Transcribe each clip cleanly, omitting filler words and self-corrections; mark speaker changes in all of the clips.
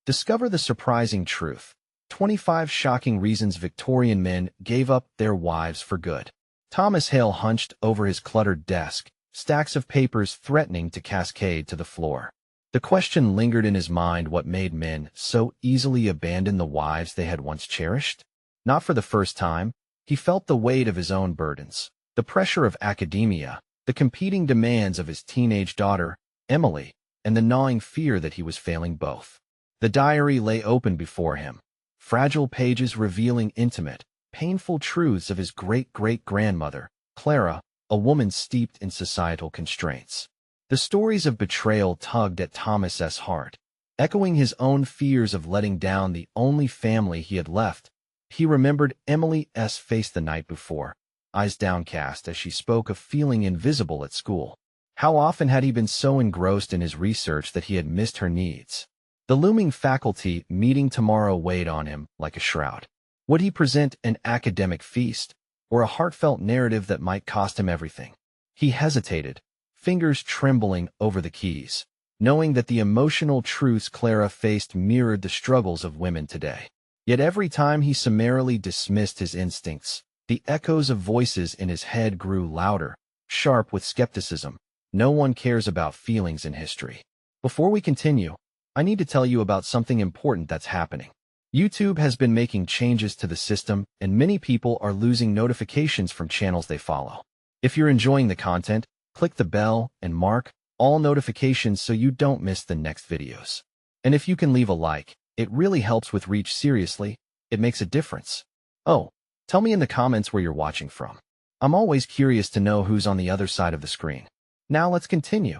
Speaker 1: Discover the surprising truth. 25 shocking reasons Victorian men gave up their wives for good. Thomas Hale hunched over his cluttered desk, stacks of papers threatening to cascade to the floor. The question lingered in his mind: what made men so easily abandon the wives they had once cherished? Not for the first time, he felt the weight of his own burdens, the pressure of academia, the competing demands of his teenage daughter, Emily, and the gnawing fear that he was failing both. The diary lay open before him, fragile pages revealing intimate, painful truths of his great-great-grandmother, Clara, a woman steeped in societal constraints. The stories of betrayal tugged at Thomas's heart, echoing his own fears of letting down the only family he had left. He remembered Emily's face the night before, eyes downcast as she spoke of feeling invisible at school. How often had he been so engrossed in his research that he had missed her needs? The looming faculty meeting tomorrow weighed on him like a shroud. Would he present an academic feast, or a heartfelt narrative that might cost him everything? He hesitated, fingers trembling over the keys, knowing that the emotional truths Clara faced mirrored the struggles of women today. Yet every time he summarily dismissed his instincts, the echoes of voices in his head grew louder, sharp with skepticism. No one cares about feelings in history. Before we continue, I need to tell you about something important that's happening. YouTube has been making changes to the system, and many people are losing notifications from channels they follow. If you're enjoying the content, click the bell and mark all notifications so you don't miss the next videos. And if you can leave a like, it really helps with reach. Seriously, it makes a difference. Oh, tell me in the comments where you're watching from. I'm always curious to know who's on the other side of the screen. Now let's continue.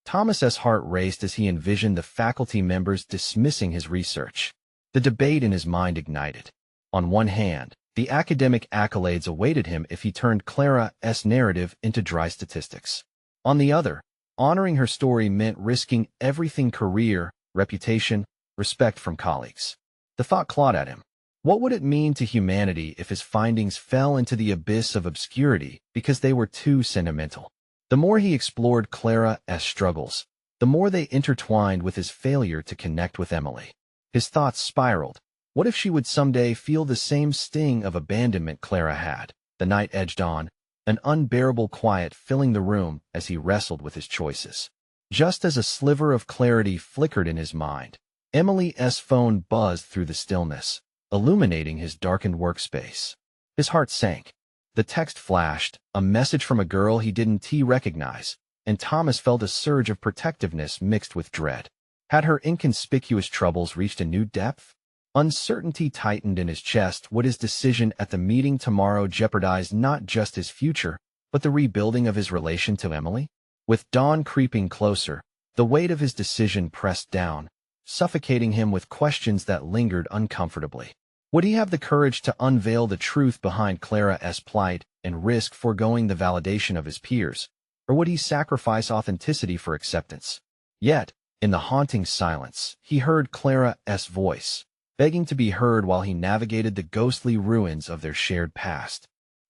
Speaker 1: Thomas's heart raced as he envisioned the faculty members dismissing his research. The debate in his mind ignited. On one hand, the academic accolades awaited him if he turned Clara's narrative into dry statistics. On the other, honoring her story meant risking everything: career, reputation, respect from colleagues. The thought clawed at him. What would it mean to humanity if his findings fell into the abyss of obscurity because they were too sentimental? The more he explored Clara's struggles, the more they intertwined with his failure to connect with Emily. His thoughts spiraled. What if she would someday feel the same sting of abandonment Clara had? The night edged on, an unbearable quiet filling the room as he wrestled with his choices. Just as a sliver of clarity flickered in his mind, Emily's phone buzzed through the stillness, illuminating his darkened workspace. His heart sank. The text flashed, a message from a girl he didn't recognize, and Thomas felt a surge of protectiveness mixed with dread. Had her inconspicuous troubles reached a new depth? Uncertainty tightened in his chest. Would his decision at the meeting tomorrow jeopardize not just his future, but the rebuilding of his relation to Emily? With dawn creeping closer, the weight of his decision pressed down, suffocating him with questions that lingered uncomfortably. Would he have the courage to unveil the truth behind Clara's plight and risk foregoing the validation of his peers? Or would he sacrifice authenticity for acceptance? Yet, in the haunting silence, he heard Clara's voice, begging to be heard while he navigated the ghostly ruins of their shared past.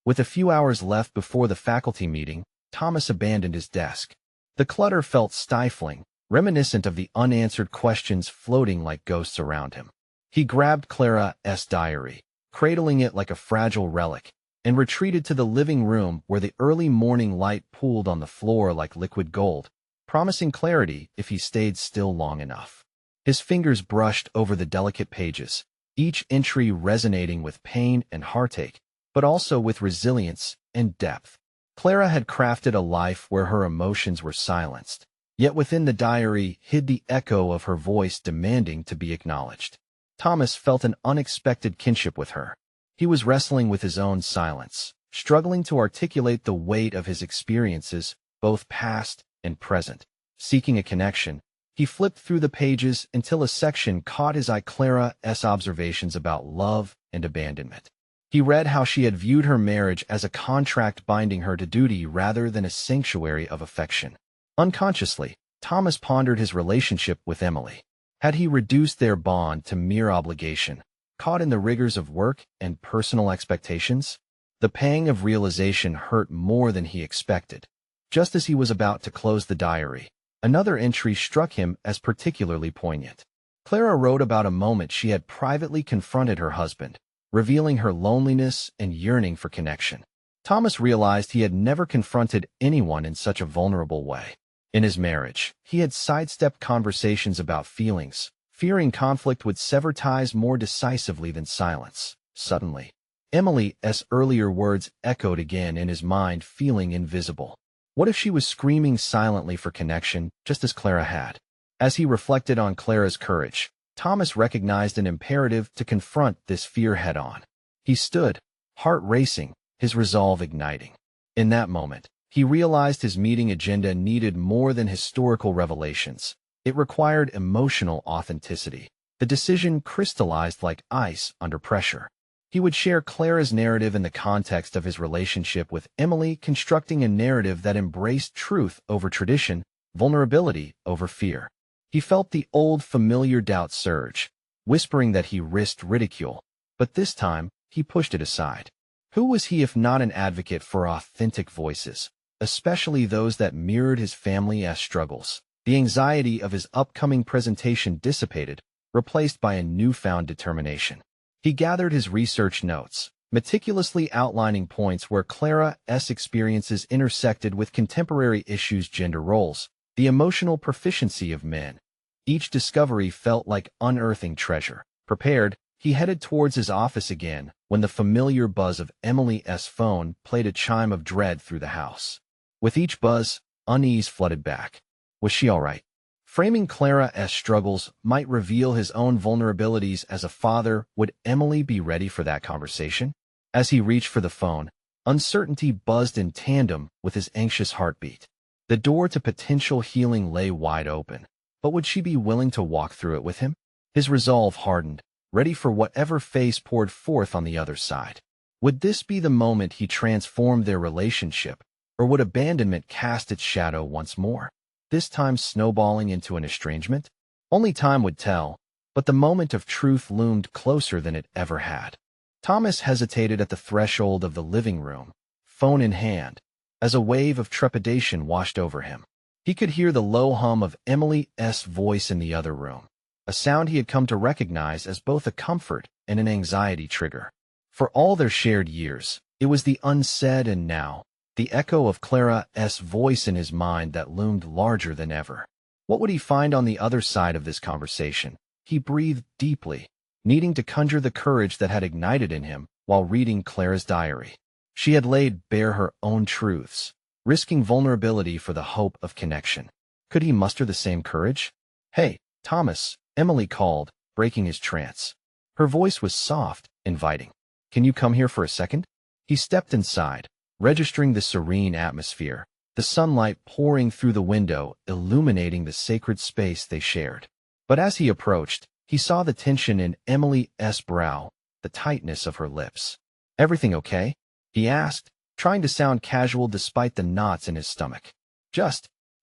Speaker 1: With a few hours left before the faculty meeting, Thomas abandoned his desk. The clutter felt stifling, reminiscent of the unanswered questions floating like ghosts around him. He grabbed Clara's diary, cradling it like a fragile relic, and retreated to the living room where the early morning light pooled on the floor like liquid gold, promising clarity if he stayed still long enough. His fingers brushed over the delicate pages, each entry resonating with pain and heartache, but also with resilience and depth. Clara had crafted a life where her emotions were silenced, yet within the diary hid the echo of her voice demanding to be acknowledged. Thomas felt an unexpected kinship with her. He was wrestling with his own silence, struggling to articulate the weight of his experiences, both past and present. Seeking a connection, he flipped through the pages until a section caught his eye: Clara's observations about love and abandonment. He read how she had viewed her marriage as a contract binding her to duty rather than a sanctuary of affection. Unconsciously, Thomas pondered his relationship with Emily. Had he reduced their bond to mere obligation, caught in the rigors of work and personal expectations? The pang of realization hurt more than he expected. Just as he was about to close the diary, another entry struck him as particularly poignant. Clara wrote about a moment she had privately confronted her husband, revealing her loneliness and yearning for connection. Thomas realized he had never confronted anyone in such a vulnerable way. In his marriage, he had sidestepped conversations about feelings, fearing conflict would sever ties more decisively than silence. Suddenly, Emily's earlier words echoed again in his mind, feeling invisible. What if she was screaming silently for connection, just as Clara had? As he reflected on Clara's courage, Thomas recognized an imperative to confront this fear head-on. He stood, heart racing, his resolve igniting. In that moment, he realized his meeting agenda needed more than historical revelations. It required emotional authenticity. The decision crystallized like ice under pressure. He would share Clara's narrative in the context of his relationship with Emily, constructing a narrative that embraced truth over tradition, vulnerability over fear. He felt the old familiar doubt surge, whispering that he risked ridicule, but this time he pushed it aside. Who was he if not an advocate for authentic voices, especially those that mirrored his family's struggles? The anxiety of his upcoming presentation dissipated, replaced by a newfound determination. He gathered his research notes, meticulously outlining points where Clara's experiences intersected with contemporary issues, gender roles, the emotional proficiency of men. Each discovery felt like unearthing treasure. Prepared, he headed towards his office again when the familiar buzz of Emily's phone played a chime of dread through the house. With each buzz, unease flooded back. Was she all right? Framing Clara's struggles might reveal his own vulnerabilities as a father. Would Emily be ready for that conversation? As he reached for the phone, uncertainty buzzed in tandem with his anxious heartbeat. The door to potential healing lay wide open, but would she be willing to walk through it with him? His resolve hardened, ready for whatever face poured forth on the other side. Would this be the moment he transformed their relationship, or would abandonment cast its shadow once more, this time snowballing into an estrangement? Only time would tell, but the moment of truth loomed closer than it ever had. Thomas hesitated at the threshold of the living room, phone in hand, as a wave of trepidation washed over him. He could hear the low hum of Emily's voice in the other room, a sound he had come to recognize as both a comfort and an anxiety trigger. For all their shared years, it was the unsaid and now, the echo of Clara's voice in his mind that loomed larger than ever. What would he find on the other side of this conversation? He breathed deeply, needing to conjure the courage that had ignited in him while reading Clara's diary. She had laid bare her own truths, risking vulnerability for the hope of connection. Could he muster the same courage? "Hey, Thomas," Emily called, breaking his trance. Her voice was soft, inviting. "Can you come here for a second?" He stepped inside, registering the serene atmosphere, the sunlight pouring through the window, illuminating the sacred space they shared. But as he approached, he saw the tension in Emily's brow, the tightness of her lips. "Everything okay?" he asked, trying to sound casual despite the knots in his stomach.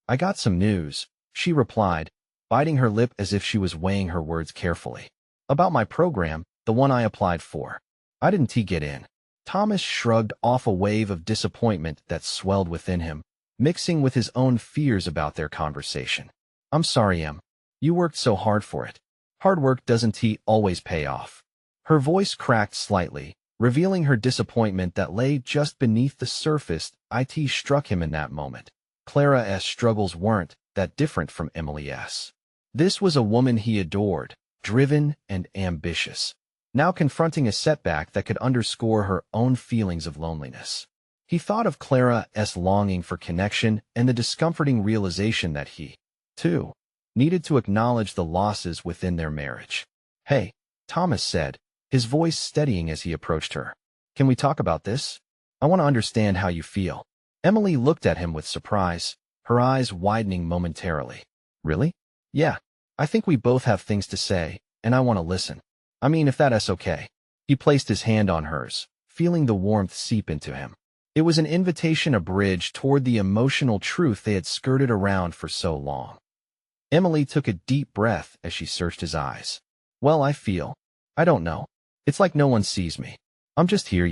Speaker 1: I got some news," she replied, biting her lip as if she was weighing her words carefully. "About my program, the one I applied for. I didn't get in." Thomas shrugged off a wave of disappointment that swelled within him, mixing with his own fears about their conversation. "I'm sorry, Em. You worked so hard for it. Hard work doesn't always pay off." Her voice cracked slightly, revealing her disappointment that lay just beneath the surface. It struck him in that moment. Clara's struggles weren't that different from Emily's. This was a woman he adored, driven and ambitious, now confronting a setback that could underscore her own feelings of loneliness. He thought of Clara's longing for connection and the discomforting realization that he, too, needed to acknowledge the losses within their marriage. "Hey," Thomas said, his voice steadying as he approached her. "Can we talk about this? I want to understand how you feel." Emily looked at him with surprise, her eyes widening momentarily. "Really? Yeah, I think we both have things to say, and I want to listen. I mean, if that's okay." He placed his hand on hers, feeling the warmth seep into him. It was an invitation, a bridge toward the emotional truth they had skirted around for so long. Emily took a deep breath as she searched his eyes. "Well, I don't know. It's like no one sees me. I'm just here,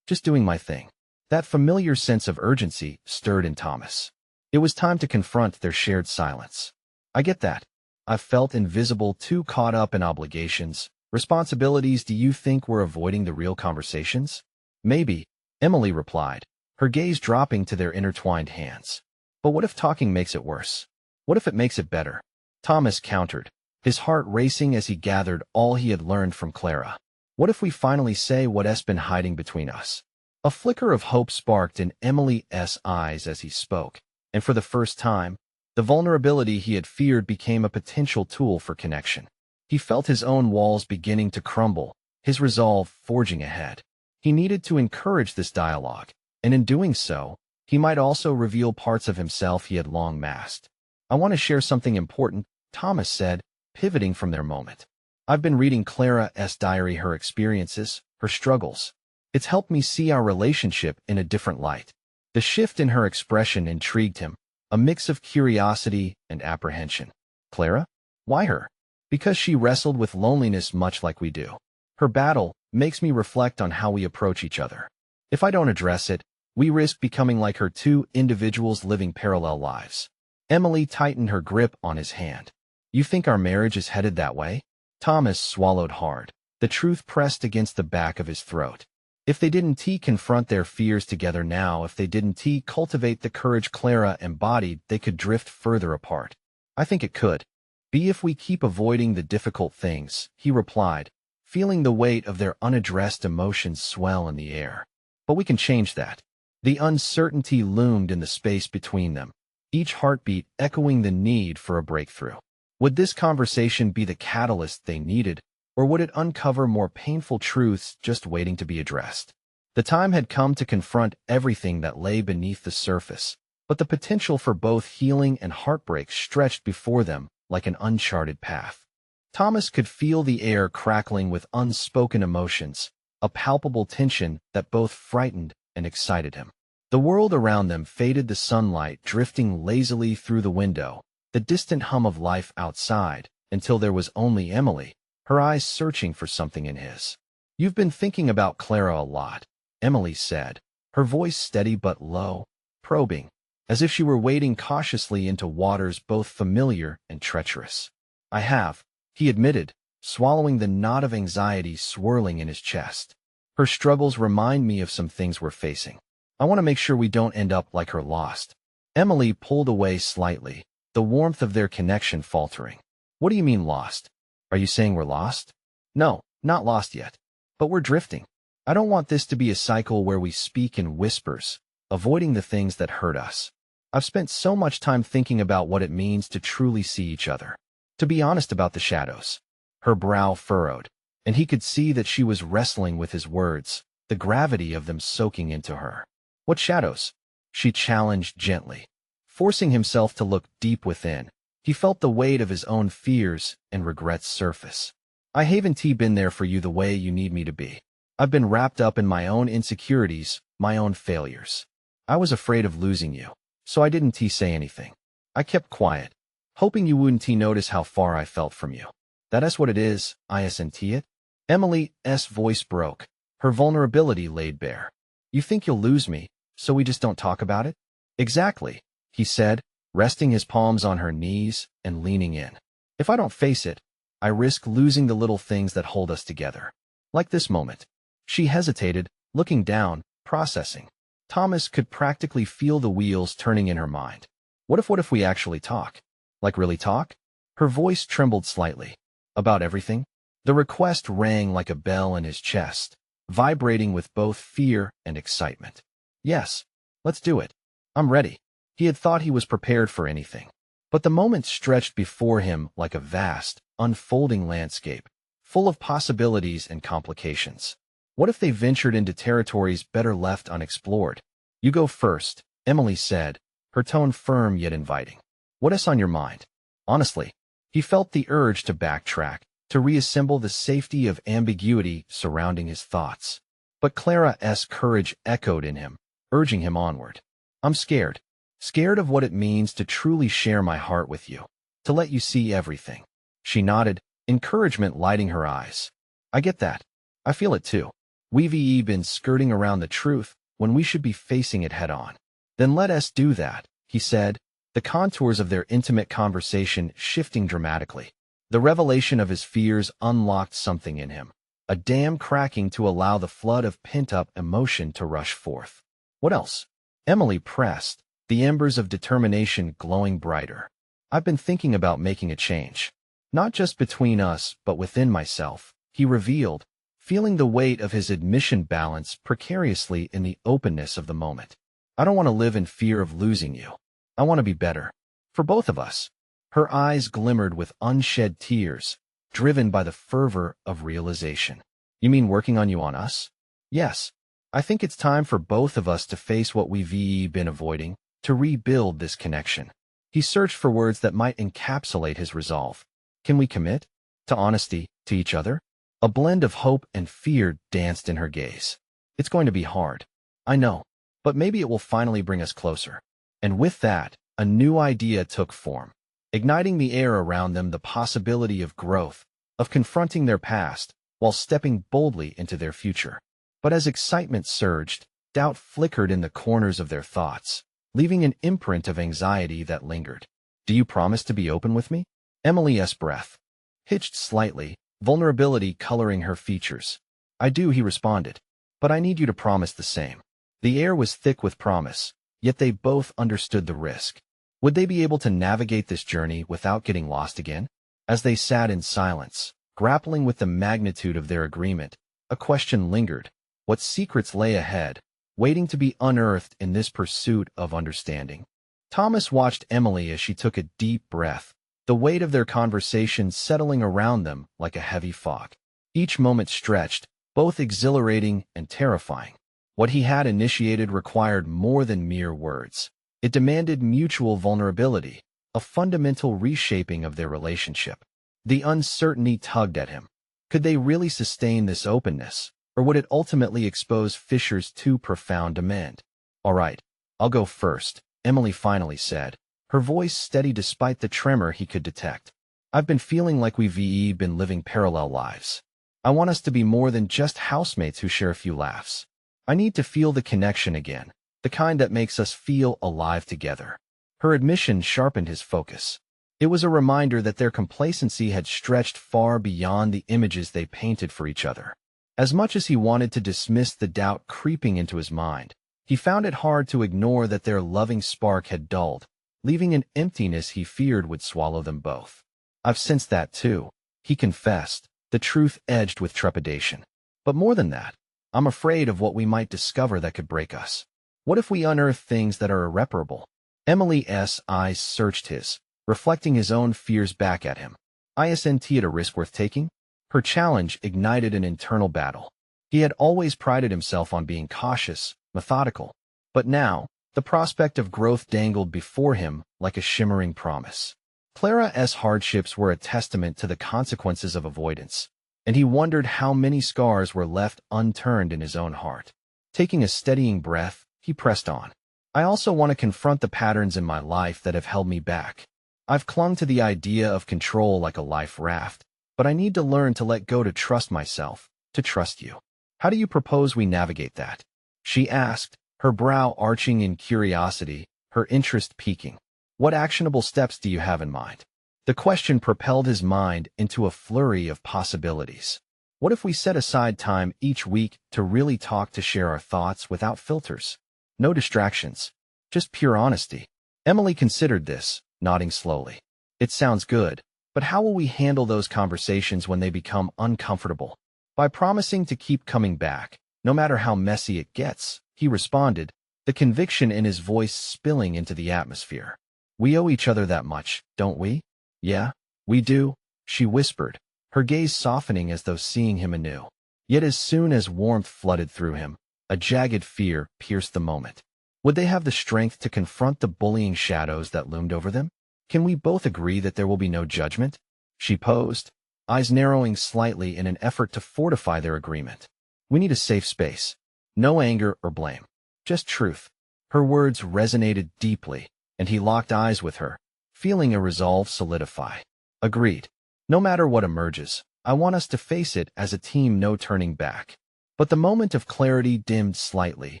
Speaker 1: just doing my thing." That familiar sense of urgency stirred in Thomas. It was time to confront their shared silence. "I get that. I've felt invisible, too caught up in obligations, responsibilities. Do you think we're avoiding the real conversations? Maybe, Emily replied, her gaze dropping to their intertwined hands. But what if talking makes it worse? What if it makes it better? Thomas countered, his heart racing as he gathered all he had learned from Clara. What if we finally say what's been hiding between us? A flicker of hope sparked in Emily's eyes as he spoke, and for the first time, the vulnerability he had feared became a potential tool for connection. He felt his own walls beginning to crumble, his resolve forging ahead. He needed to encourage this dialogue, and in doing so, he might also reveal parts of himself he had long masked. I want to share something important, Thomas said, pivoting from their moment. I've been reading Clara's diary, her experiences, her struggles. It's helped me see our relationship in a different light. The shift in her expression intrigued him, a mix of curiosity and apprehension. Clara? Why her? Because she wrestled with loneliness much like we do. Her battle makes me reflect on how we approach each other. If I don't address it, we risk becoming like her, two individuals living parallel lives. Emily tightened her grip on his hand. You think our marriage is headed that way? Thomas swallowed hard, the truth pressed against the back of his throat. If they didn't confront their fears together now, if they didn't cultivate the courage Clara embodied, they could drift further apart. I think it could. Be if we keep avoiding the difficult things, he replied, feeling the weight of their unaddressed emotions swell in the air. But we can change that. The uncertainty loomed in the space between them, each heartbeat echoing the need for a breakthrough. Would this conversation be the catalyst they needed, or would it uncover more painful truths just waiting to be addressed? The time had come to confront everything that lay beneath the surface, but the potential for both healing and heartbreak stretched before them like an uncharted path. Thomas could feel the air crackling with unspoken emotions, a palpable tension that both frightened and excited him. The world around them faded, the sunlight drifting lazily through the window, the distant hum of life outside, until there was only Emily, her eyes searching for something in his. You've been thinking about Clara a lot, Emily said, her voice steady but low, probing, as if she were wading cautiously into waters both familiar and treacherous. I have, he admitted, swallowing the knot of anxiety swirling in his chest. Her struggles remind me of some things we're facing. I want to make sure we don't end up like her, lost. Emily pulled away slightly, the warmth of their connection faltering. What do you mean lost? Are you saying we're lost? No, not lost yet. But we're drifting. I don't want this to be a cycle where we speak in whispers, avoiding the things that hurt us. I've spent so much time thinking about what it means to truly see each other. To be honest about the shadows. Her brow furrowed, and he could see that she was wrestling with his words, the gravity of them soaking into her. What shadows? She challenged gently. Forcing himself to look deep within, he felt the weight of his own fears and regrets surface. I haven't been there for you the way you need me to be. I've been wrapped up in my own insecurities, my own failures. I was afraid of losing you, so I didn't say anything. I kept quiet, hoping you wouldn't notice how far I felt from you. That's what it is, isn't it? Emily's voice broke, her vulnerability laid bare. You think you'll lose me, so we just don't talk about it? Exactly, he said, resting his palms on her knees and leaning in. If I don't face it, I risk losing the little things that hold us together. Like this moment. She hesitated, looking down, processing. Thomas could practically feel the wheels turning in her mind. What if we actually talk? Like really talk? Her voice trembled slightly. About everything? The request rang like a bell in his chest, vibrating with both fear and excitement. Yes, let's do it. I'm ready. He had thought he was prepared for anything. But the moment stretched before him like a vast, unfolding landscape, full of possibilities and complications. What if they ventured into territories better left unexplored? You go first, Emily said, her tone firm yet inviting. What's on your mind? Honestly, he felt the urge to backtrack, to reassemble the safety of ambiguity surrounding his thoughts. But Clara's courage echoed in him, urging him onward. I'm scared. Scared of what it means to truly share my heart with you, to let you see everything. She nodded, encouragement lighting her eyes. I get that. I feel it too. We've been skirting around the truth when we should be facing it head on. Then let us do that, he said, the contours of their intimate conversation shifting dramatically. The revelation of his fears unlocked something in him, a dam cracking to allow the flood of pent-up emotion to rush forth. What else? Emily pressed, the embers of determination glowing brighter. I've been thinking about making a change. Not just between us, but within myself, he revealed, feeling the weight of his admission balance precariously in the openness of the moment. I don't want to live in fear of losing you. I want to be better. For both of us. Her eyes glimmered with unshed tears, driven by the fervor of realization. You mean working on you on us? Yes. I think it's time for both of us to face what we've been avoiding, to rebuild this connection. He searched for words that might encapsulate his resolve. Can we commit? To honesty, to each other? A blend of hope and fear danced in her gaze. It's going to be hard. I know. But maybe it will finally bring us closer. And with that, a new idea took form, igniting the air around them the possibility of growth, of confronting their past, while stepping boldly into their future. But as excitement surged, doubt flickered in the corners of their thoughts, leaving an imprint of anxiety that lingered. Do you promise to be open with me? Emily's breath hitched slightly, vulnerability coloring her features. I do, he responded. But I need you to promise the same. The air was thick with promise, yet they both understood the risk. Would they be able to navigate this journey without getting lost again? As they sat in silence, grappling with the magnitude of their agreement, a question lingered. What secrets lay ahead, waiting to be unearthed in this pursuit of understanding? Thomas watched Emily as she took a deep breath, the weight of their conversation settling around them like a heavy fog. Each moment stretched, both exhilarating and terrifying. What he had initiated required more than mere words. It demanded mutual vulnerability, a fundamental reshaping of their relationship. The uncertainty tugged at him. Could they really sustain this openness, or would it ultimately expose Fisher's too profound demand? All right, I'll go first, Emily finally said, her voice steady despite the tremor he could detect. I've been feeling like we've been living parallel lives. I want us to be more than just housemates who share a few laughs. I need to feel the connection again, the kind that makes us feel alive together. Her admission sharpened his focus. It was a reminder that their complacency had stretched far beyond the images they painted for each other. As much as he wanted to dismiss the doubt creeping into his mind, he found it hard to ignore that their loving spark had dulled, leaving an emptiness he feared would swallow them both. I've sensed that too, he confessed, the truth edged with trepidation. But more than that, I'm afraid of what we might discover that could break us. What if we unearth things that are irreparable? Emily's eyes searched his, reflecting his own fears back at him. Isn't it a risk worth taking? Her challenge ignited an internal battle. He had always prided himself on being cautious, methodical. But now, the prospect of growth dangled before him like a shimmering promise. Clara's hardships were a testament to the consequences of avoidance, and he wondered how many scars were left unturned in his own heart. Taking a steadying breath, he pressed on. I also want to confront the patterns in my life that have held me back. I've clung to the idea of control like a life raft, but I need to learn to let go, to trust myself, to trust you. How do you propose we navigate that? She asked, her brow arching in curiosity, her interest piquing. What actionable steps do you have in mind? The question propelled his mind into a flurry of possibilities. What if we set aside time each week to really talk, to share our thoughts without filters? No distractions, just pure honesty. Emily considered this, nodding slowly. It sounds good, but how will we handle those conversations when they become uncomfortable? By promising to keep coming back, no matter how messy it gets, he responded, the conviction in his voice spilling into the atmosphere. We owe each other that much, don't we? Yeah, we do, she whispered, her gaze softening as though seeing him anew. Yet as soon as warmth flooded through him, a jagged fear pierced the moment. Would they have the strength to confront the bullying shadows that loomed over them? Can we both agree that there will be no judgment? She posed, eyes narrowing slightly in an effort to fortify their agreement. We need a safe space. No anger or blame. Just truth. Her words resonated deeply, and he locked eyes with her, feeling a resolve solidify. Agreed. No matter what emerges, I want us to face it as a team, no turning back. But the moment of clarity dimmed slightly,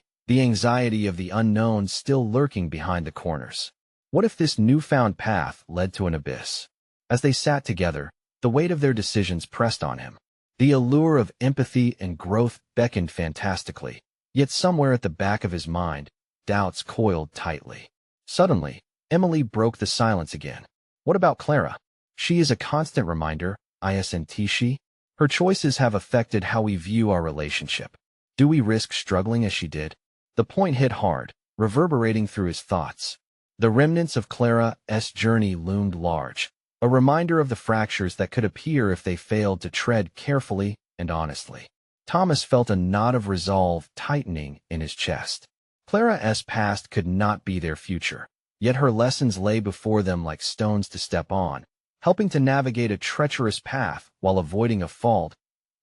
Speaker 1: the anxiety of the unknown still lurking behind the corners. What if this newfound path led to an abyss? As they sat together, the weight of their decisions pressed on him. The allure of empathy and growth beckoned fantastically, yet somewhere at the back of his mind, doubts coiled tightly. Suddenly, Emily broke the silence again. What about Clara? She is a constant reminder, isn't she? Her choices have affected how we view our relationship. Do we risk struggling as she did? The point hit hard, reverberating through his thoughts. The remnants of Clara's journey loomed large, a reminder of the fractures that could appear if they failed to tread carefully and honestly. Thomas felt a knot of resolve tightening in his chest. Clara's past could not be their future, yet her lessons lay before them like stones to step on, helping to navigate a treacherous path while avoiding a fault.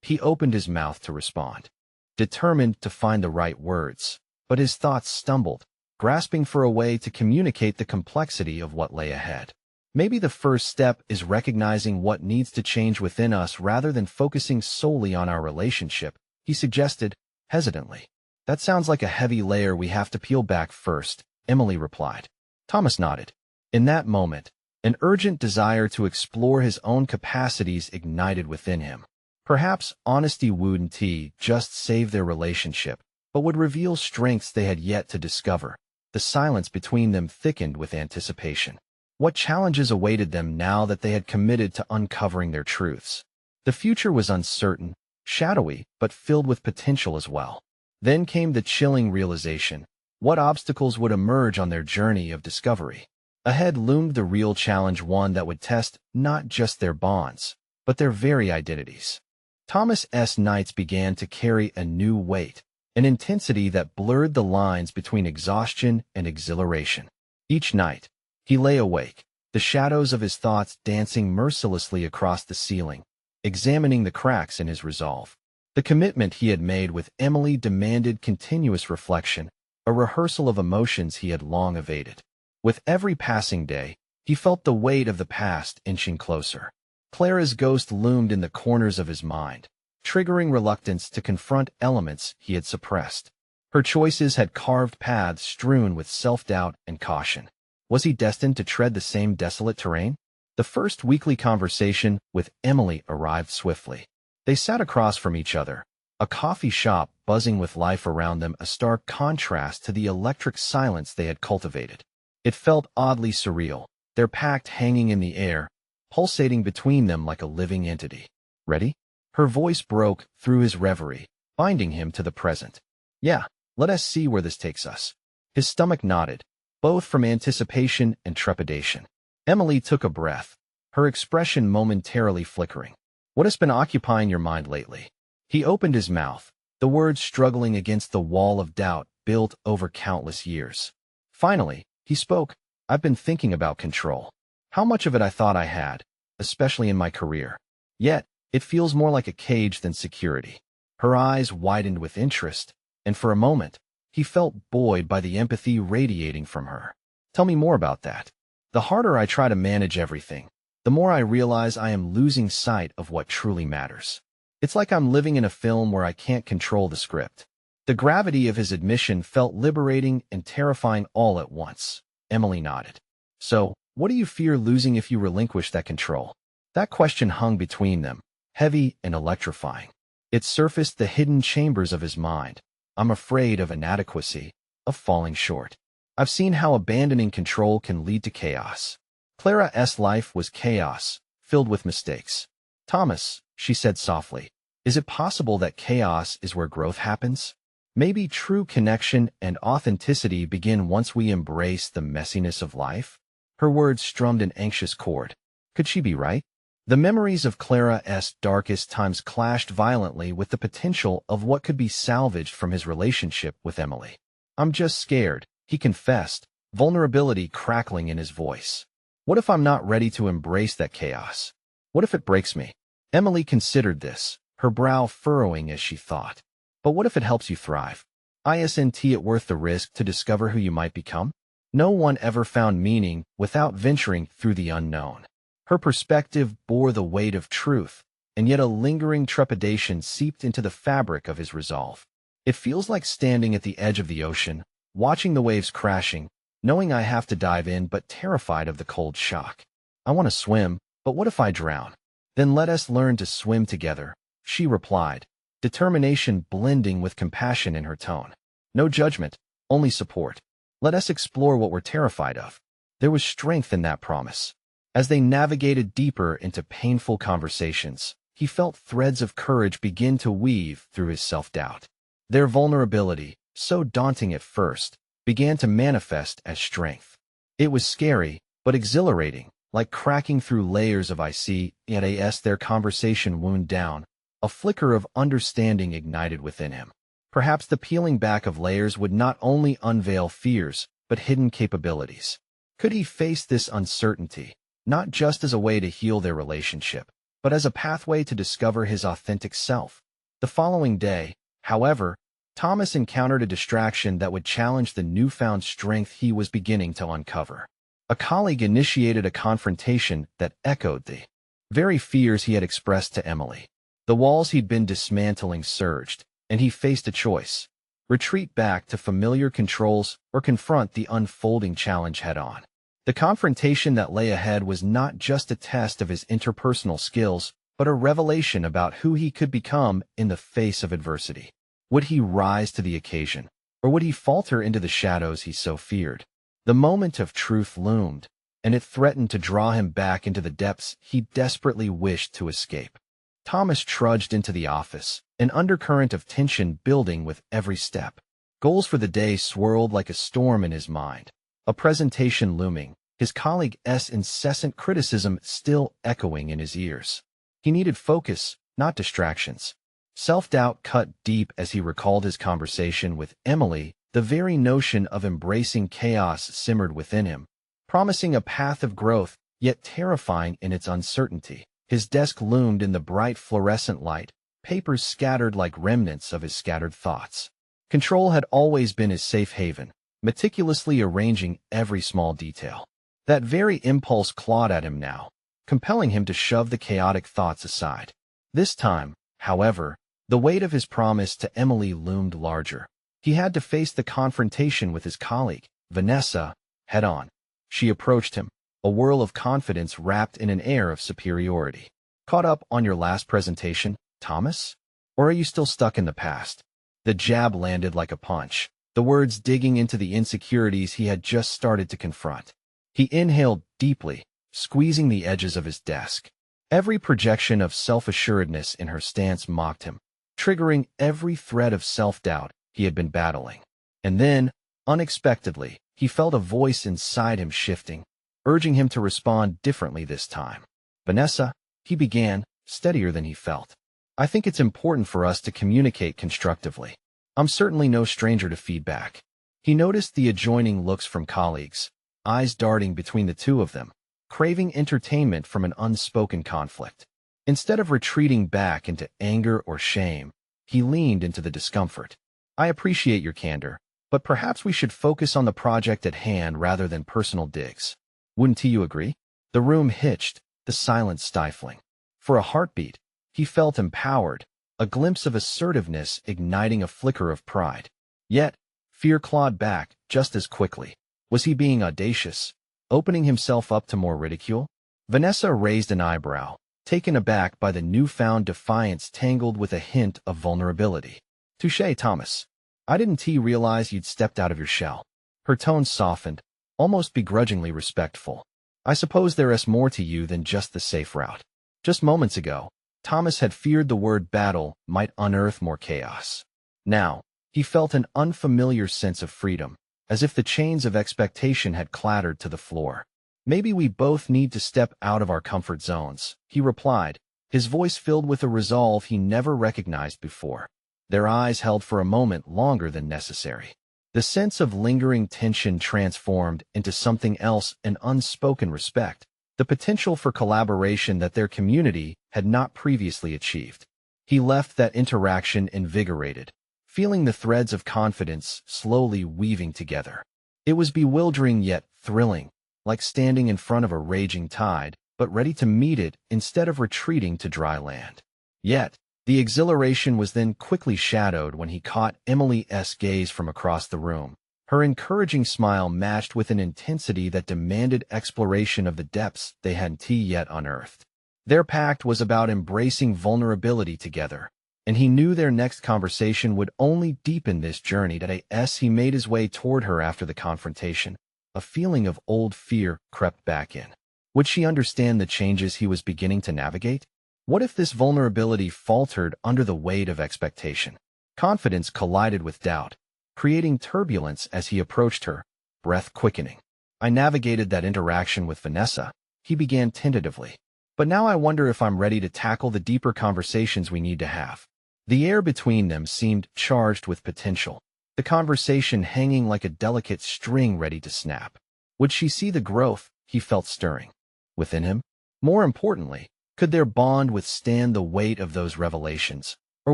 Speaker 1: He opened his mouth to respond, determined to find the right words, but his thoughts stumbled, grasping for a way to communicate the complexity of what lay ahead. Maybe the first step is recognizing what needs to change within us rather than focusing solely on our relationship, he suggested, hesitantly. That sounds like a heavy layer we have to peel back first, Emily replied. Thomas nodded. In that moment, an urgent desire to explore his own capacities ignited within him. Perhaps honesty wouldn't just save their relationship, but would reveal strengths they had yet to discover. The silence between them thickened with anticipation. What challenges awaited them now that they had committed to uncovering their truths? The future was uncertain, shadowy, but filled with potential as well. Then came the chilling realization. What obstacles would emerge on their journey of discovery? Ahead loomed the real challenge, one that would test not just their bonds, but their very identities. Thomas's nights began to carry a new weight, an intensity that blurred the lines between exhaustion and exhilaration. Each night, he lay awake, the shadows of his thoughts dancing mercilessly across the ceiling, examining the cracks in his resolve. The commitment he had made with Emily demanded continuous reflection, a rehearsal of emotions he had long evaded. With every passing day, he felt the weight of the past inching closer. Clara's ghost loomed in the corners of his mind, triggering reluctance to confront elements he had suppressed. Her choices had carved paths strewn with self-doubt and caution. Was he destined to tread the same desolate terrain? The first weekly conversation with Emily arrived swiftly. They sat across from each other, a coffee shop buzzing with life around them, a stark contrast to the electric silence they had cultivated. It felt oddly surreal, their pact hanging in the air, pulsating between them like a living entity. Ready? Her voice broke through his reverie, binding him to the present. Yeah, let us see where this takes us. His stomach nodded, both from anticipation and trepidation. Emily took a breath, her expression momentarily flickering. What has been occupying your mind lately? He opened his mouth, the words struggling against the wall of doubt built over countless years. Finally, he spoke. I've been thinking about control. How much of it I thought I had, especially in my career. Yet, it feels more like a cage than security. Her eyes widened with interest, and for a moment, he felt buoyed by the empathy radiating from her. Tell me more about that. The harder I try to manage everything, the more I realize I am losing sight of what truly matters. It's like I'm living in a film where I can't control the script. The gravity of his admission felt liberating and terrifying all at once. Emily nodded. So, what do you fear losing if you relinquish that control? That question hung between them, heavy and electrifying. It surfaced the hidden chambers of his mind. I'm afraid of inadequacy, of falling short. I've seen how abandoning control can lead to chaos. Clara's life was chaos, filled with mistakes. Thomas, she said softly, is it possible that chaos is where growth happens? Maybe true connection and authenticity begin once we embrace the messiness of life? Her words strummed an anxious chord. Could she be right? The memories of Clara's darkest times clashed violently with the potential of what could be salvaged from his relationship with Emily. I'm just scared, he confessed, vulnerability crackling in his voice. What if I'm not ready to embrace that chaos? What if it breaks me? Emily considered this, her brow furrowing as she thought. But what if it helps you thrive? Isn't it worth the risk to discover who you might become? No one ever found meaning without venturing through the unknown. Her perspective bore the weight of truth, and yet a lingering trepidation seeped into the fabric of his resolve. It feels like standing at the edge of the ocean, watching the waves crashing, knowing I have to dive in but terrified of the cold shock. I want to swim, but what if I drown? Then let us learn to swim together, she replied, determination blending with compassion in her tone. No judgment, only support. Let us explore what we're terrified of. There was strength in that promise. As they navigated deeper into painful conversations, he felt threads of courage begin to weave through his self-doubt. Their vulnerability, so daunting at first, began to manifest as strength. It was scary, but exhilarating, like cracking through layers of ice. Yet as their conversation wound down, a flicker of understanding ignited within him. Perhaps the peeling back of layers would not only unveil fears, but hidden capabilities. Could he face this uncertainty, not just as a way to heal their relationship, but as a pathway to discover his authentic self? The following day, however, Thomas encountered a distraction that would challenge the newfound strength he was beginning to uncover. A colleague initiated a confrontation that echoed the very fears he had expressed to Emily. The walls he'd been dismantling surged, and he faced a choice: retreat back to familiar controls or confront the unfolding challenge head-on. The confrontation that lay ahead was not just a test of his interpersonal skills, but a revelation about who he could become in the face of adversity. Would he rise to the occasion, or would he falter into the shadows he so feared? The moment of truth loomed, and it threatened to draw him back into the depths he desperately wished to escape. Thomas trudged into the office, an undercurrent of tension building with every step. Goals for the day swirled like a storm in his mind. A presentation looming, his colleague's incessant criticism still echoing in his ears. He needed focus, not distractions. Self-doubt cut deep as he recalled his conversation with Emily. The very notion of embracing chaos simmered within him, promising a path of growth, yet terrifying in its uncertainty. His desk loomed in the bright fluorescent light, papers scattered like remnants of his scattered thoughts. Control had always been his safe haven, meticulously arranging every small detail. That very impulse clawed at him now, compelling him to shove the chaotic thoughts aside. This time, however, the weight of his promise to Emily loomed larger. He had to face the confrontation with his colleague, Vanessa, head-on. She approached him, a whirl of confidence wrapped in an air of superiority. Caught up on your last presentation, Thomas? Or are you still stuck in the past? The jab landed like a punch, the words digging into the insecurities he had just started to confront. He inhaled deeply, squeezing the edges of his desk. Every projection of self-assuredness in her stance mocked him, triggering every thread of self-doubt he had been battling. And then, unexpectedly, he felt a voice inside him shifting, urging him to respond differently this time. Vanessa, he began, steadier than he felt. I think it's important for us to communicate constructively. I'm certainly no stranger to feedback. He noticed the adjoining looks from colleagues, eyes darting between the two of them, craving entertainment from an unspoken conflict. Instead of retreating back into anger or shame, he leaned into the discomfort. I appreciate your candor, but perhaps we should focus on the project at hand rather than personal digs. Wouldn't you agree? The room hitched, the silence stifling. For a heartbeat, he felt empowered, a glimpse of assertiveness igniting a flicker of pride. Yet, fear clawed back just as quickly. Was he being audacious, opening himself up to more ridicule? Vanessa raised an eyebrow, taken aback by the newfound defiance tangled with a hint of vulnerability. Touché, Thomas. I didn't realize you'd stepped out of your shell. Her tone softened, almost begrudgingly respectful. I suppose there's more to you than just the safe route. Just moments ago, Thomas had feared the word battle might unearth more chaos. Now, he felt an unfamiliar sense of freedom, as if the chains of expectation had clattered to the floor. Maybe we both need to step out of our comfort zones, he replied, his voice filled with a resolve he never recognized before. Their eyes held for a moment longer than necessary. The sense of lingering tension transformed into something else, an unspoken respect, the potential for collaboration that their community had not previously achieved. He left that interaction invigorated, feeling the threads of confidence slowly weaving together. It was bewildering yet thrilling, like standing in front of a raging tide, but ready to meet it instead of retreating to dry land. Yet, the exhilaration was then quickly shadowed when he caught Emily's gaze from across the room, Her encouraging smile matched with an intensity that demanded exploration of the depths they hadn't yet unearthed. Their pact was about embracing vulnerability together, and he knew their next conversation would only deepen this journey. As he made his way toward her after the confrontation, a feeling of old fear crept back in. Would she understand the changes he was beginning to navigate? What if this vulnerability faltered under the weight of expectation? Confidence collided with doubt, creating turbulence as he approached her, breath quickening. I navigated that interaction with Vanessa, he began tentatively. But now I wonder if I'm ready to tackle the deeper conversations we need to have. The air between them seemed charged with potential, the conversation hanging like a delicate string ready to snap. Would she see the growth he felt stirring within him? More importantly, could their bond withstand the weight of those revelations, or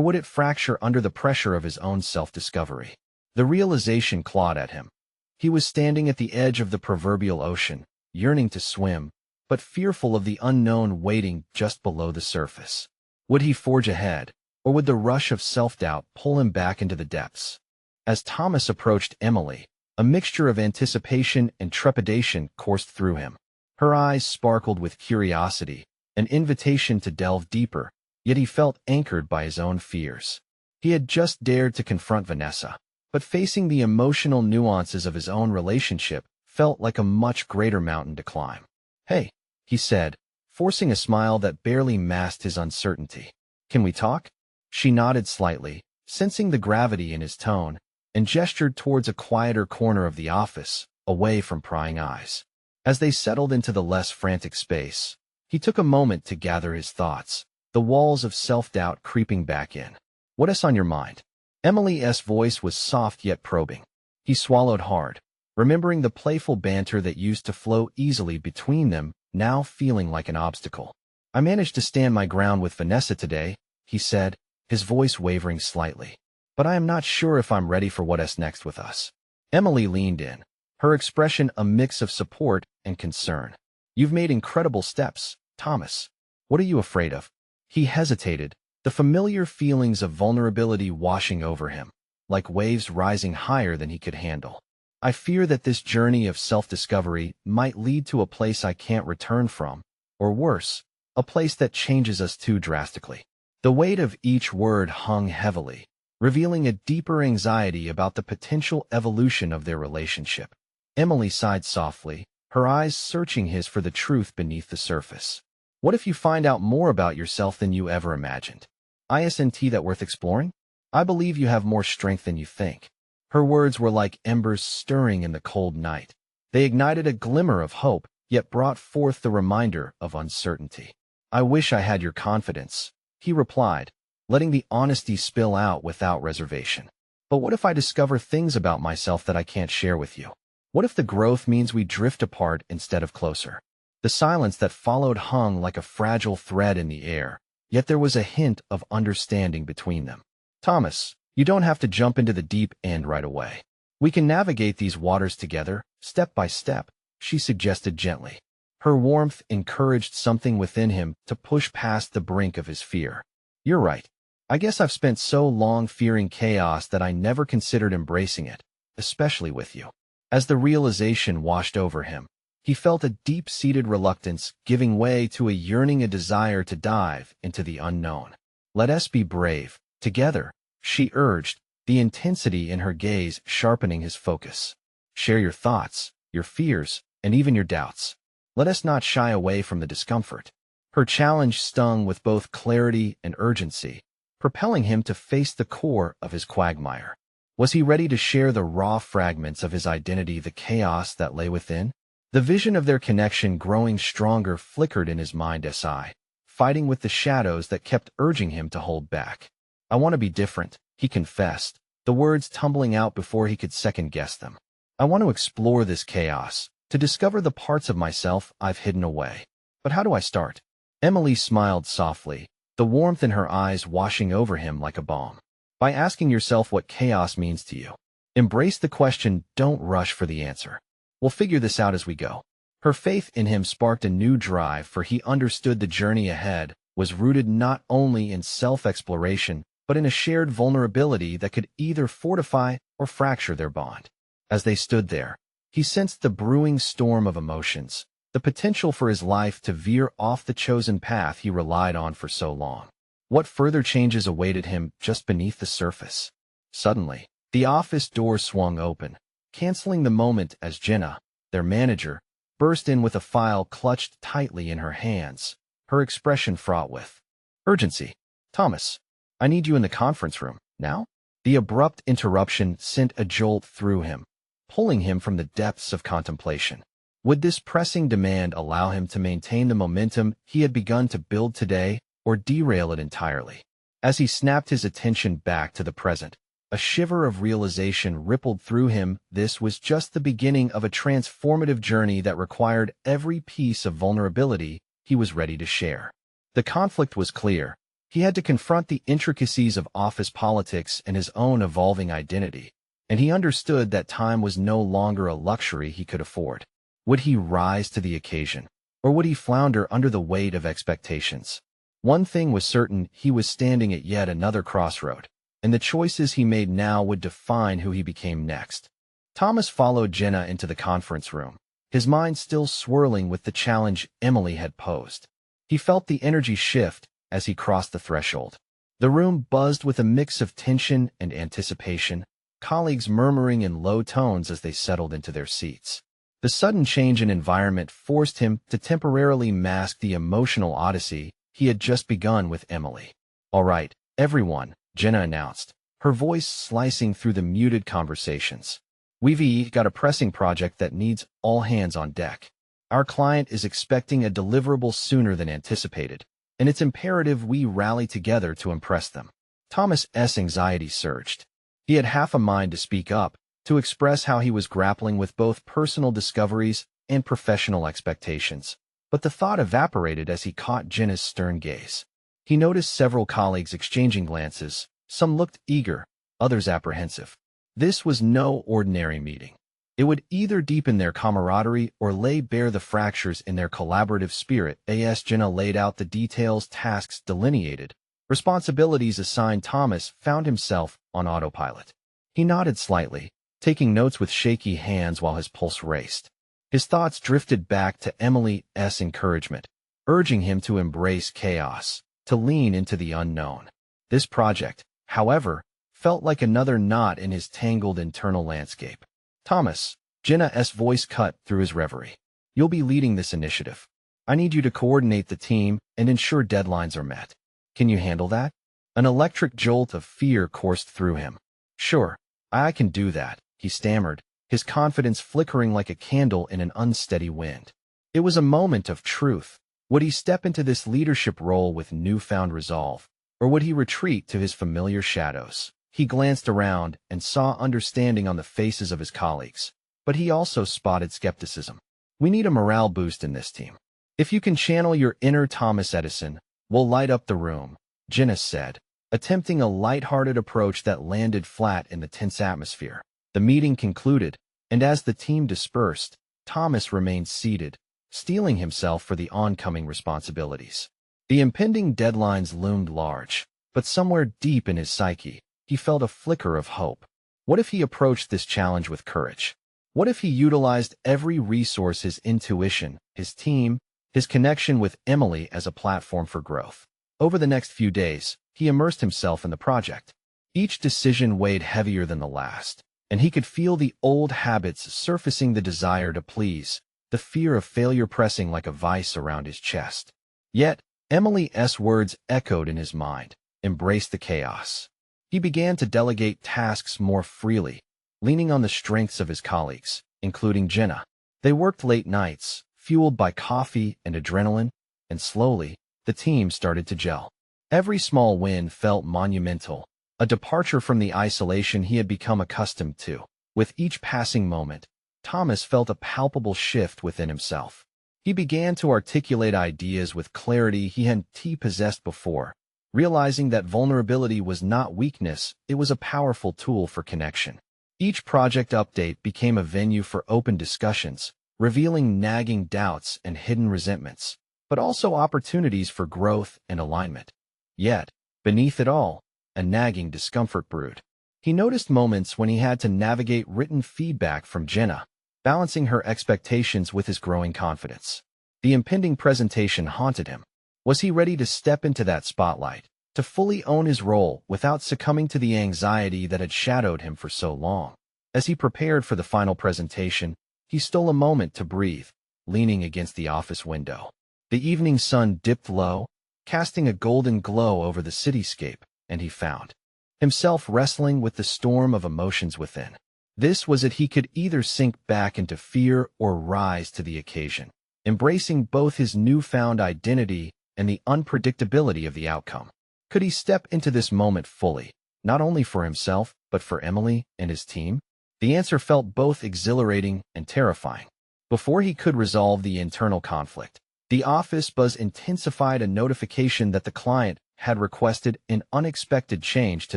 Speaker 1: would it fracture under the pressure of his own self-discovery? The realization clawed at him. He was standing at the edge of the proverbial ocean, yearning to swim, but fearful of the unknown waiting just below the surface. Would he forge ahead, or would the rush of self-doubt pull him back into the depths? As Thomas approached Emily, a mixture of anticipation and trepidation coursed through him. Her eyes sparkled with curiosity, an invitation to delve deeper, yet he felt anchored by his own fears. He had just dared to confront Vanessa, but facing the emotional nuances of his own relationship felt like a much greater mountain to climb. "Hey," he said, forcing a smile that barely masked his uncertainty. "Can we talk?" She nodded slightly, sensing the gravity in his tone, and gestured towards a quieter corner of the office, away from prying eyes. As they settled into the less frantic space, he took a moment to gather his thoughts, the walls of self-doubt creeping back in. "What's on your mind?" Emily's voice was soft yet probing. He swallowed hard, remembering the playful banter that used to flow easily between them, now feeling like an obstacle. "I managed to stand my ground with Vanessa today," he said, his voice wavering slightly. "But I am not sure if I'm ready for what's next with us." Emily leaned in, her expression a mix of support and concern. "You've made incredible steps, Thomas. What are you afraid of?" He hesitated, the familiar feelings of vulnerability washing over him, like waves rising higher than he could handle. "I fear that this journey of self-discovery might lead to a place I can't return from, or worse, a place that changes us too drastically." The weight of each word hung heavily, revealing a deeper anxiety about the potential evolution of their relationship. Emily sighed softly, her eyes searching his for the truth beneath the surface. "What if you find out more about yourself than you ever imagined? Isn't that worth exploring? I believe you have more strength than you think." Her words were like embers stirring in the cold night. They ignited a glimmer of hope, yet brought forth the reminder of uncertainty. "I wish I had your confidence," he replied, letting the honesty spill out without reservation. "But what if I discover things about myself that I can't share with you? What if the growth means we drift apart instead of closer?" The silence that followed hung like a fragile thread in the air, yet there was a hint of understanding between them. "Thomas, you don't have to jump into the deep end right away. We can navigate these waters together, step by step," she suggested gently. Her warmth encouraged something within him to push past the brink of his fear. "You're right. I guess I've spent so long fearing chaos that I never considered embracing it, especially with you." As the realization washed over him, he felt a deep-seated reluctance giving way to a yearning, a desire to dive into the unknown. "Let us be brave, together," she urged, the intensity in her gaze sharpening his focus. "Share your thoughts, your fears, and even your doubts. Let us not shy away from the discomfort." Her challenge stung with both clarity and urgency, propelling him to face the core of his quagmire. Was he ready to share the raw fragments of his identity, the chaos that lay within? The vision of their connection growing stronger flickered in his mind's eye, fighting with the shadows that kept urging him to hold back. "I want to be different," he confessed, the words tumbling out before he could second-guess them. "I want to explore this chaos, to discover the parts of myself I've hidden away. But how do I start?" Emily smiled softly, the warmth in her eyes washing over him like a balm. "By asking yourself what chaos means to you. Embrace the question, don't rush for the answer. We'll figure this out as we go." Her faith in him sparked a new drive, for he understood the journey ahead was rooted not only in self-exploration, but in a shared vulnerability that could either fortify or fracture their bond. As they stood there, he sensed the brewing storm of emotions, the potential for his life to veer off the chosen path he relied on for so long. What further changes awaited him just beneath the surface? Suddenly, the office door swung open, canceling the moment as Jenna, their manager, burst in with a file clutched tightly in her hands, her expression fraught with urgency. "Thomas, I need you in the conference room, now?" The abrupt interruption sent a jolt through him, pulling him from the depths of contemplation. Would this pressing demand allow him to maintain the momentum he had begun to build today, or derail it entirely? As he snapped his attention back to the present, a shiver of realization rippled through him. This was just the beginning of a transformative journey that required every piece of vulnerability he was ready to share. The conflict was clear. He had to confront the intricacies of office politics and his own evolving identity, and he understood that time was no longer a luxury he could afford. Would he rise to the occasion, or would he flounder under the weight of expectations? One thing was certain: he was standing at yet another crossroad, and the choices he made now would define who he became next. Thomas followed Jenna into the conference room, his mind still swirling with the challenge Emily had posed. He felt the energy shift as he crossed the threshold. The room buzzed with a mix of tension and anticipation, colleagues murmuring in low tones as they settled into their seats. The sudden change in environment forced him to temporarily mask the emotional odyssey he had just begun with Emily. "All right, everyone," Jenna announced, her voice slicing through the muted conversations. "We've got a pressing project that needs all hands on deck. Our client is expecting a deliverable sooner than anticipated, and it's imperative we rally together to impress them." Thomas's anxiety surged. He had half a mind to speak up, to express how he was grappling with both personal discoveries and professional expectations. But the thought evaporated as he caught Jenna's stern gaze. He noticed several colleagues exchanging glances. Some looked eager, others apprehensive. This was no ordinary meeting. It would either deepen their camaraderie or lay bare the fractures in their collaborative spirit. As Jenna laid out the details, tasks delineated, responsibilities assigned, Thomas found himself on autopilot. He nodded slightly, taking notes with shaky hands while his pulse raced. His thoughts drifted back to Emily's encouragement, urging him to embrace chaos, to lean into the unknown. This project, however, felt like another knot in his tangled internal landscape. "Thomas," Jenna's voice cut through his reverie, "you'll be leading this initiative. I need you to coordinate the team and ensure deadlines are met. Can you handle that?" An electric jolt of fear coursed through him. "Sure, I can do that," he stammered, his confidence flickering like a candle in an unsteady wind. It was a moment of truth. Would he step into this leadership role with newfound resolve, or would he retreat to his familiar shadows? He glanced around and saw understanding on the faces of his colleagues, but he also spotted skepticism. "We need a morale boost in this team. If you can channel your inner Thomas Edison, we'll light up the room," Jenna said, attempting a light-hearted approach that landed flat in the tense atmosphere. The meeting concluded, and as the team dispersed, Thomas remained seated, steeling himself for the oncoming responsibilities. The impending deadlines loomed large, but somewhere deep in his psyche, he felt a flicker of hope. What if he approached this challenge with courage? What if he utilized every resource, his intuition, his team, his connection with Emily, as a platform for growth? Over the next few days, he immersed himself in the project. Each decision weighed heavier than the last, and he could feel the old habits surfacing, the desire to please, the fear of failure pressing like a vice around his chest. Yet, Emily's words echoed in his mind: "Embrace the chaos." He began to delegate tasks more freely, leaning on the strengths of his colleagues, including Jenna. They worked late nights, fueled by coffee and adrenaline, and slowly, the team started to gel. Every small win felt monumental, a departure from the isolation he had become accustomed to. With each passing moment, Thomas felt a palpable shift within himself. He began to articulate ideas with clarity he hadn't possessed before, realizing that vulnerability was not weakness, it was a powerful tool for connection. Each project update became a venue for open discussions, revealing nagging doubts and hidden resentments, but also opportunities for growth and alignment. Yet, beneath it all, a nagging discomfort brewed. He noticed moments when he had to navigate written feedback from Jenna, balancing her expectations with his growing confidence. The impending presentation haunted him. Was he ready to step into that spotlight, to fully own his role without succumbing to the anxiety that had shadowed him for so long? As he prepared for the final presentation, he stole a moment to breathe, leaning against the office window. The evening sun dipped low, casting a golden glow over the cityscape, and he found himself wrestling with the storm of emotions within. This was it: he could either sink back into fear or rise to the occasion, embracing both his newfound identity and the unpredictability of the outcome. Could he step into this moment fully, not only for himself, but for Emily and his team? The answer felt both exhilarating and terrifying. Before he could resolve the internal conflict, the office buzz intensified a notification that the client had requested an unexpected change to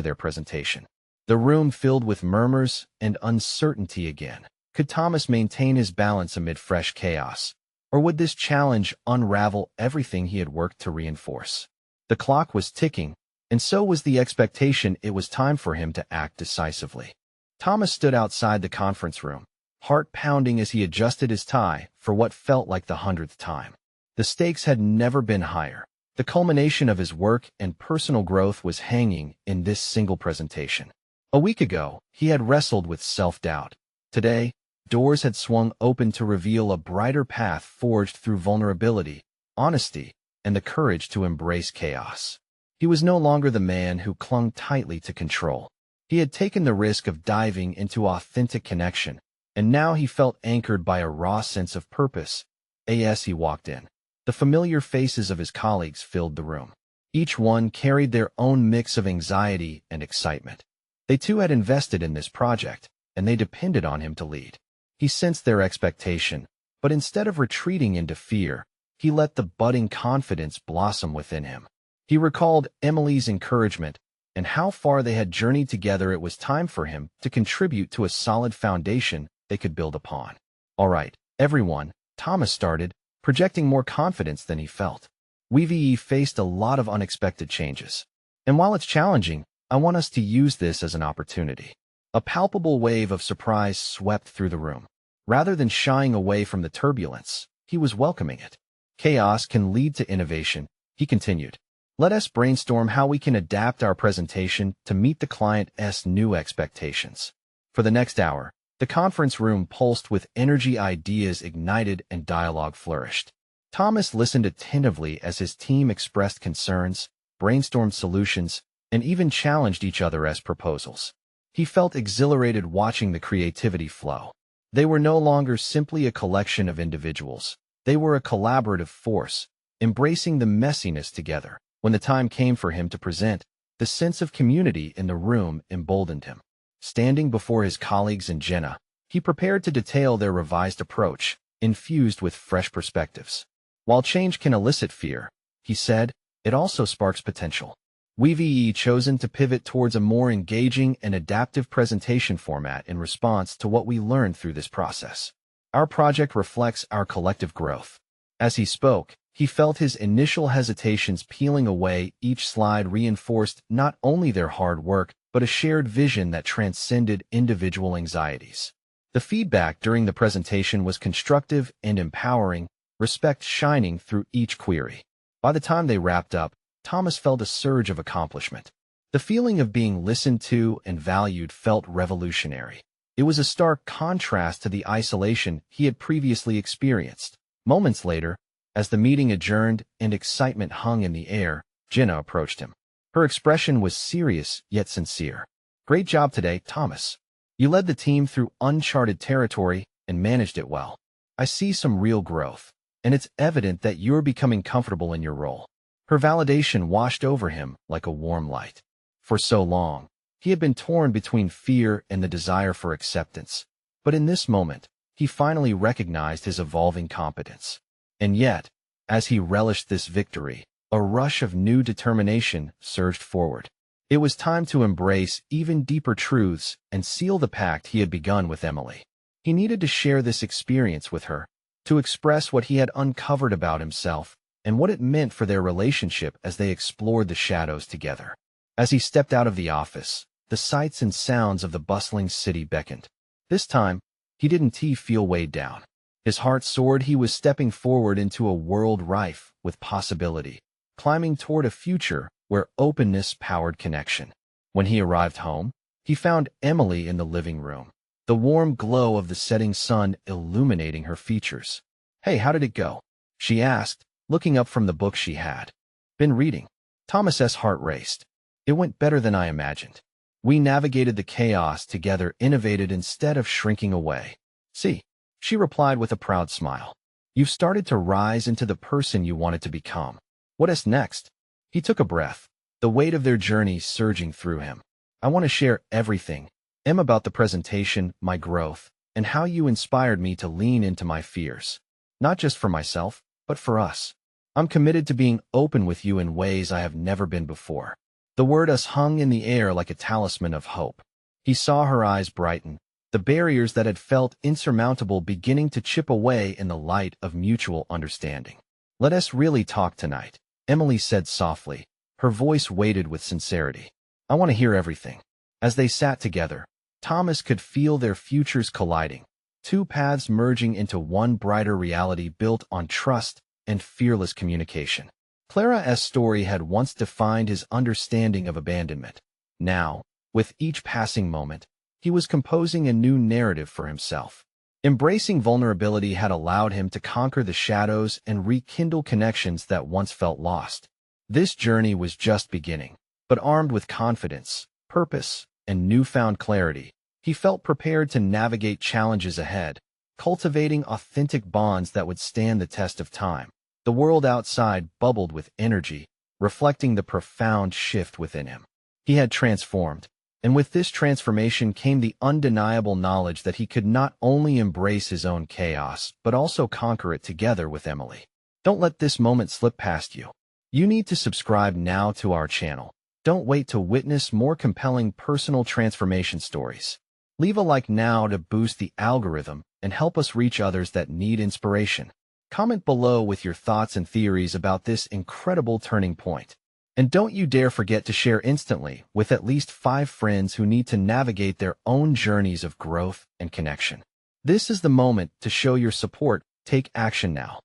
Speaker 1: their presentation. The room filled with murmurs and uncertainty again. Could Thomas maintain his balance amid fresh chaos? Or would this challenge unravel everything he had worked to reinforce? The clock was ticking, and so was the expectation. It was time for him to act decisively. Thomas stood outside the conference room, heart pounding as he adjusted his tie for what felt like the 100th time. The stakes had never been higher. The culmination of his work and personal growth was hanging in this single presentation. A week ago, he had wrestled with self-doubt. Today, doors had swung open to reveal a brighter path forged through vulnerability, honesty, and the courage to embrace chaos. He was no longer the man who clung tightly to control. He had taken the risk of diving into authentic connection, and now he felt anchored by a raw sense of purpose. As he walked in, the familiar faces of his colleagues filled the room. Each one carried their own mix of anxiety and excitement. They too had invested in this project, and they depended on him to lead. He sensed their expectation, but instead of retreating into fear, he let the budding confidence blossom within him. He recalled Emily's encouragement and how far they had journeyed together. It was time for him to contribute to a solid foundation they could build upon. "All right, everyone," Thomas started, projecting more confidence than he felt. "We've faced a lot of unexpected changes. And while it's challenging, I want us to use this as an opportunity." A palpable wave of surprise swept through the room. Rather than shying away from the turbulence, he was welcoming it. "Chaos can lead to innovation," he continued. "Let us brainstorm how we can adapt our presentation to meet the client's new expectations." For the next hour, the conference room pulsed with energy, ideas ignited, and dialogue flourished. Thomas listened attentively as his team expressed concerns, brainstormed solutions, and even challenged each other as proposals. He felt exhilarated watching the creativity flow. They were no longer simply a collection of individuals. They were a collaborative force, embracing the messiness together. When the time came for him to present, the sense of community in the room emboldened him. Standing before his colleagues and Jenna, he prepared to detail their revised approach, infused with fresh perspectives. "While change can elicit fear," he said, "it also sparks potential. We've chosen to pivot towards a more engaging and adaptive presentation format in response to what we learned through this process. Our project reflects our collective growth." As he spoke, he felt his initial hesitations peeling away. Each slide reinforced not only their hard work, but a shared vision that transcended individual anxieties. The feedback during the presentation was constructive and empowering, respect shining through each query. By the time they wrapped up, Thomas felt a surge of accomplishment. The feeling of being listened to and valued felt revolutionary. It was a stark contrast to the isolation he had previously experienced. Moments later, as the meeting adjourned and excitement hung in the air, Jenna approached him. Her expression was serious yet sincere. "Great job today, Thomas. You led the team through uncharted territory and managed it well. I see some real growth, and it's evident that you're becoming comfortable in your role." Her validation washed over him like a warm light. For so long, he had been torn between fear and the desire for acceptance. But in this moment, he finally recognized his evolving competence. And yet, as he relished this victory, a rush of new determination surged forward. It was time to embrace even deeper truths and seal the pact he had begun with Emily. He needed to share this experience with her, to express what he had uncovered about himself and what it meant for their relationship as they explored the shadows together. As he stepped out of the office, the sights and sounds of the bustling city beckoned. This time, he didn't feel weighed down. His heart soared. He was stepping forward into a world rife with possibility, climbing toward a future where openness powered connection. When he arrived home, he found Emily in the living room, the warm glow of the setting sun illuminating her features. "Hey, how did it go?" she asked, looking up from the book she had been reading. Thomas's heart raced. "It went better than I imagined. We navigated the chaos together, innovated instead of shrinking away." "See," she replied with a proud smile. "You've started to rise into the person you wanted to become. What is next?" He took a breath, the weight of their journey surging through him. "I want to share everything, about the presentation, my growth, and how you inspired me to lean into my fears. Not just for myself, but for us. I'm committed to being open with you in ways I have never been before." The word "us" hung in the air like a talisman of hope. He saw her eyes brighten, the barriers that had felt insurmountable beginning to chip away in the light of mutual understanding. "Let us really talk tonight," Emily said softly, her voice weighted with sincerity. "I want to hear everything." As they sat together, Thomas could feel their futures colliding, two paths merging into one brighter reality built on trust and fearless communication. Clara's story had once defined his understanding of abandonment. Now, with each passing moment, he was composing a new narrative for himself. Embracing vulnerability had allowed him to conquer the shadows and rekindle connections that once felt lost. This journey was just beginning, but armed with confidence, purpose, and newfound clarity, he felt prepared to navigate challenges ahead, cultivating authentic bonds that would stand the test of time. The world outside bubbled with energy, reflecting the profound shift within him. He had transformed, and with this transformation came the undeniable knowledge that he could not only embrace his own chaos, but also conquer it together with Emily. Don't let this moment slip past you. You need to subscribe now to our channel. Don't wait to witness more compelling personal transformation stories. Leave a like now to boost the algorithm and help us reach others that need inspiration. Comment below with your thoughts and theories about this incredible turning point. And don't you dare forget to share instantly with at least 5 friends who need to navigate their own journeys of growth and connection. This is the moment to show your support. Take action now.